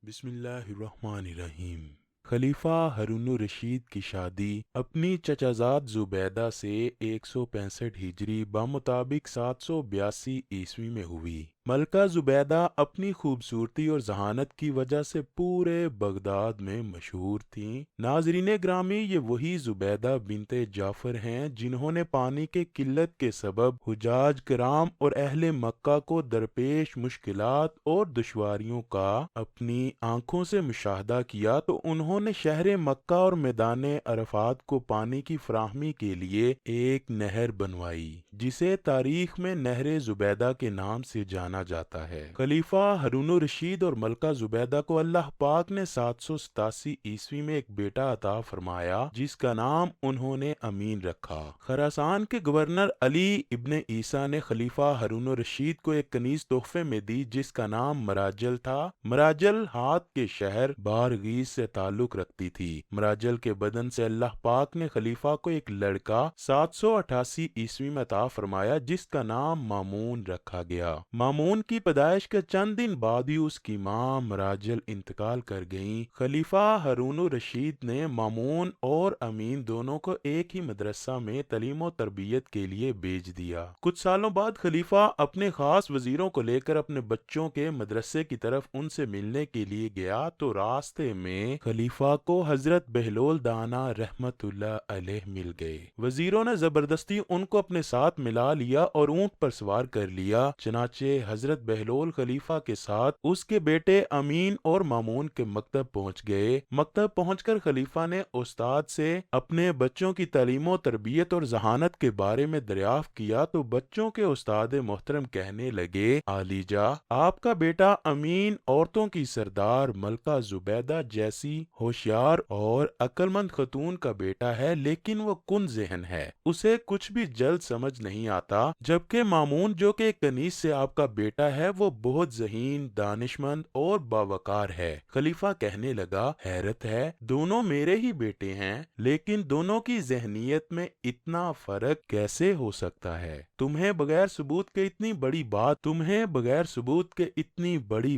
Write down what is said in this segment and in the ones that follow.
بسم اللہ الرحمن الرحیم۔ خلیفہ ہارون الرشید کی شادی اپنی چچازاد زبیدہ سے 165 ہجری بمطابق 782 عیسوی میں ہوئی۔ ملکہ زبیدہ اپنی خوبصورتی اور ذہانت کی وجہ سے پورے بغداد میں مشہور تھیں۔ ناظرین گرامی، یہ وہی زبیدہ بنت جعفر ہیں جنہوں نے پانی کے قلت کے سبب حجاج کرام اور اہل مکہ کو درپیش مشکلات اور دشواریوں کا اپنی آنکھوں سے مشاہدہ کیا، تو انہوں نے شہر مکہ اور میدان عرفات کو پانی کی فراہمی کے لیے ایک نہر بنوائی، جسے تاریخ میں نہر زبیدہ کے نام سے جانا جاتا ہے۔ خلیفہ ہارون الرشید اور ملکہ زبیدہ کو اللہ پاک نے 787 عیسوی میں ایک بیٹا عطا فرمایا، جس کا نام انہوں نے امین رکھا۔ خراسان کے گورنر علی ابن عیسیٰ نے خلیفہ ہارون الرشید کو ایک کنیز تحفے میں دی، جس کا نام مراجل تھا۔ مراجل ہاتھ کے شہر بارغیس سے تعلق رکھتی تھی۔ مراجل کے بدن سے اللہ پاک نے خلیفہ کو ایک لڑکا 788 عیسوی میں عطا فرمایا، جس کا نام مامون رکھا گیا۔ مامون کی پیدائش کے چند دن بعد ہی اس کی ماں مراجل انتقال کر گئیں۔ خلیفہ ہارون الرشید نے مامون اور امین دونوں کو ایک ہی مدرسہ میں تعلیم و تربیت کے لیے بھیج دیا۔ کچھ سالوں بعد خلیفہ اپنے خاص وزیروں کو لے کر اپنے بچوں کے مدرسے کی طرف ان سے ملنے کے لیے گیا، تو راستے میں خلیفہ کو حضرت بہلول دانا رحمت اللہ علیہ مل گئے۔ وزیروں نے زبردستی ان کو اپنے ساتھ ملا لیا اور اونٹ پر سوار کر لیا۔ چنانچہ حضرت بہلول خلیفہ کے ساتھ اس کے بیٹے امین اور مامون کے مکتب پہنچ گئے۔ مکتب پہنچ کر خلیفہ نے استاد سے اپنے بچوں کی تعلیم و تربیت اور ذہانت کے بارے میں دریافت کیا، تو بچوں کے استاد محترم کہنے لگے، عالیجا، آپ کا بیٹا امین عورتوں کی سردار ملکہ زبیدہ جیسی ہوشیار اور عقل مند خاتون کا بیٹا ہے، لیکن وہ کن ذہن ہے، اسے کچھ بھی جلد سمجھ نہیں آتا، جبکہ مامون جو کہ کنیز سے آپ کا بیٹا ہے وہ بہت ذہین، دانش مند اور باوقار ہے۔ خلیفہ کہنے لگا، حیرت ہے، دونوں میرے ہی بیٹے ہیں، لیکن دونوں کی ذہنیت میں اتنا فرق کیسے ہو سکتا ہے؟ تمہیں بغیر ثبوت کے اتنی بڑی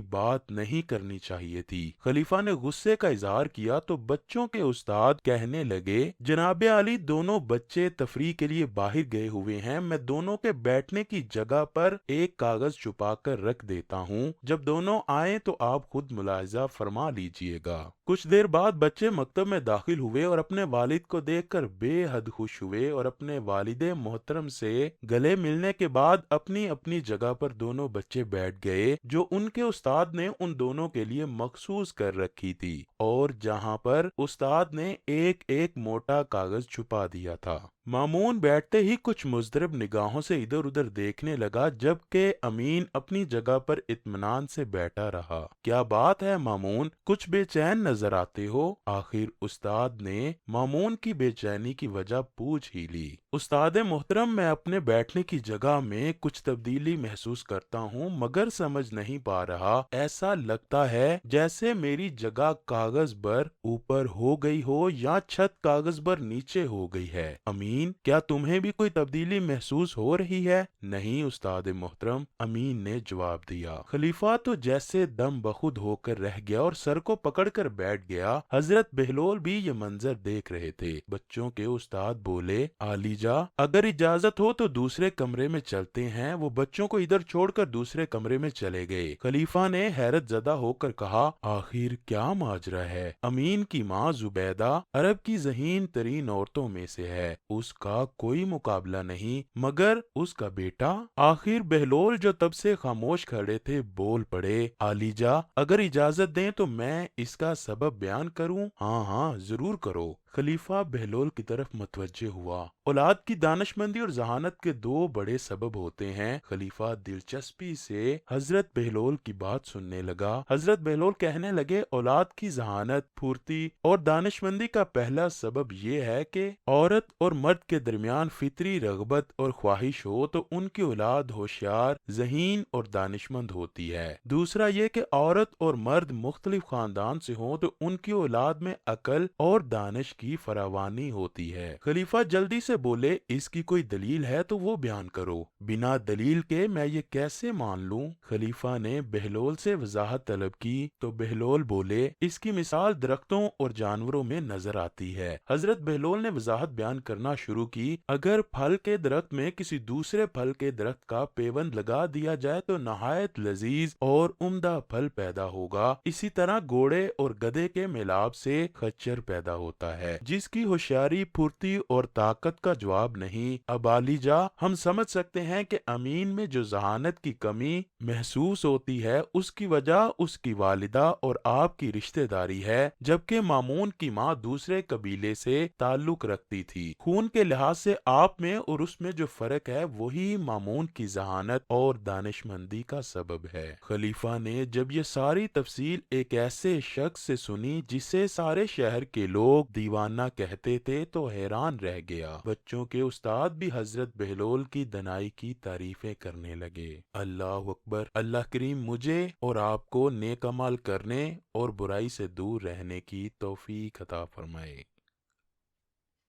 بات نہیں کرنی چاہیے تھی۔ خلیفہ نے غصے کا اظہار کیا، تو بچوں کے استاد کہنے لگے، جناب عالی، دونوں بچے تفریح کے لیے باہر گئے ہوئے ہیں، میں دونوں کے بیٹھنے کی جگہ پر ایک کاغذ چھپا کر رکھ دیتا ہوں، جب دونوں آئیں تو آپ خود ملاحظہ فرما لیجئے گا۔ کچھ دیر بعد بچے مکتب میں داخل ہوئے اور اپنے والد کو دیکھ کر بے حد خوش ہوئے، اور اپنے والد محترم سے گلے ملنے کے بعد اپنی اپنی جگہ پر دونوں بچے بیٹھ گئے، جو ان کے استاد نے ان دونوں کے لیے مخصوص کر رکھی تھی، اور جہاں پر استاد نے ایک ایک موٹا کاغذ چھپا دیا تھا۔ مامون بیٹھتے ہی کچھ مضطرب نگاہوں سے ادھر ادھر دیکھنے لگا، جبکہ امین اپنی جگہ پر اطمینان سے بیٹھا رہا۔ کیا بات ہے مامون، کچھ بے چین نظر آتے ہو؟ آخر استاد نے مامون کی بے چینی کی وجہ پوچھ ہی لی۔ استاد محترم، میں اپنے بیٹھنے کی جگہ میں کچھ تبدیلی محسوس کرتا ہوں، مگر سمجھ نہیں پا رہا، ایسا لگتا ہے جیسے میری جگہ کاغذ پر اوپر ہو گئی ہو یا چھت کاغذ پر نیچے ہو گئی ہے۔ امین، کیا تمہیں بھی کوئی تبدیلی محسوس ہو رہی ہے؟ نہیں استاد محترم، امین نے جواب دیا۔ خلیفہ تو جیسے دم بخود ہو کر رہ گیا اور سر کو پکڑ کر بیٹھ گیا۔ حضرت بہلول بھی یہ منظر دیکھ رہے تھے۔ بچوں کے استاد بولے، عالیجا، اگر اجازت ہو تو دوسرے کمرے میں چلتے ہیں۔ وہ بچوں کو ادھر چھوڑ کر دوسرے کمرے میں چلے گئے۔ خلیفہ نے حیرت زدہ ہو کر کہا، آخر کیا ماجرا ہے؟ امین کی ماں زبیدہ عرب کی ذہین ترین عورتوں میں سے ہے، اس کا کوئی مقابلہ نہیں، مگر اس کا بیٹا؟ آخر بہلول جو تب سے خاموش کھڑے تھے بول پڑے، عالیجا، اگر اجازت دیں تو میں اس کا سبب بیان کروں؟ ہاں ہاں ضرور کرو۔ خلیفہ بہلول کی طرف متوجہ ہوا۔ اولاد کی دانش مندی اور ذہانت کے دو بڑے سبب ہوتے ہیں۔ خلیفہ دلچسپی سے حضرت بہلول کی بات سننے لگا۔ حضرت بہلول کہنے لگے، اولاد کی ذہانت، پھرتی اور دانش مندی کا پہلا سبب یہ ہے کہ عورت اور مرد مرد کے درمیان فطری رغبت اور خواہش ہو تو ان کی اولاد ہوشیار، ذہین اور دانشمند ہوتی ہے۔ دوسرا یہ کہ عورت اور مرد مختلف خاندان سے ہوں تو ان کی اولاد میں عقل اور دانش کی فراوانی ہوتی ہے۔ خلیفہ جلدی سے بولے، اس کی کوئی دلیل ہے تو وہ بیان کرو، بنا دلیل کے میں یہ کیسے مان لوں؟ خلیفہ نے بہلول سے وضاحت طلب کی تو بہلول بولے، اس کی مثال درختوں اور جانوروں میں نظر آتی ہے۔ حضرت بہلول نے وضاحت بیان کرنا شروع کی، اگر پھل کے درخت میں کسی دوسرے پھل کے درخت کا پیوند لگا دیا جائے تو نہایت لذیذ اور عمدہ پھل پیدا ہوگا۔ اسی طرح گھوڑے اور گدھے کے میلاب سے خچر پیدا ہوتا ہے جس کی ہوشیاری، پھرتی اور طاقت کا جواب نہیں۔ اب علی جا، ہم سمجھ سکتے ہیں کہ امین میں جو ذہانت کی کمی محسوس ہوتی ہے اس کی وجہ اس کی والدہ اور آپ کی رشتہ داری ہے، جبکہ مامون کی ماں دوسرے قبیلے سے تعلق رکھتی تھی۔ خون کے لحاظ سے آپ میں اور اس میں جو فرق ہے وہی مامون کی ذہانت اور دانشمندی کا سبب ہے۔ خلیفہ نے جب یہ ساری تفصیل ایک ایسے شخص سے سنی جسے سارے شہر کے لوگ دیوانہ کہتے تھے تو حیران رہ گیا۔ بچوں کے استاد بھی حضرت بہلول کی دنائی کی تعریفیں کرنے لگے۔ اللہ اکبر۔ اللہ کریم مجھے اور آپ کو نیک عمل کرنے اور برائی سے دور رہنے کی توفیق عطا فرمائے۔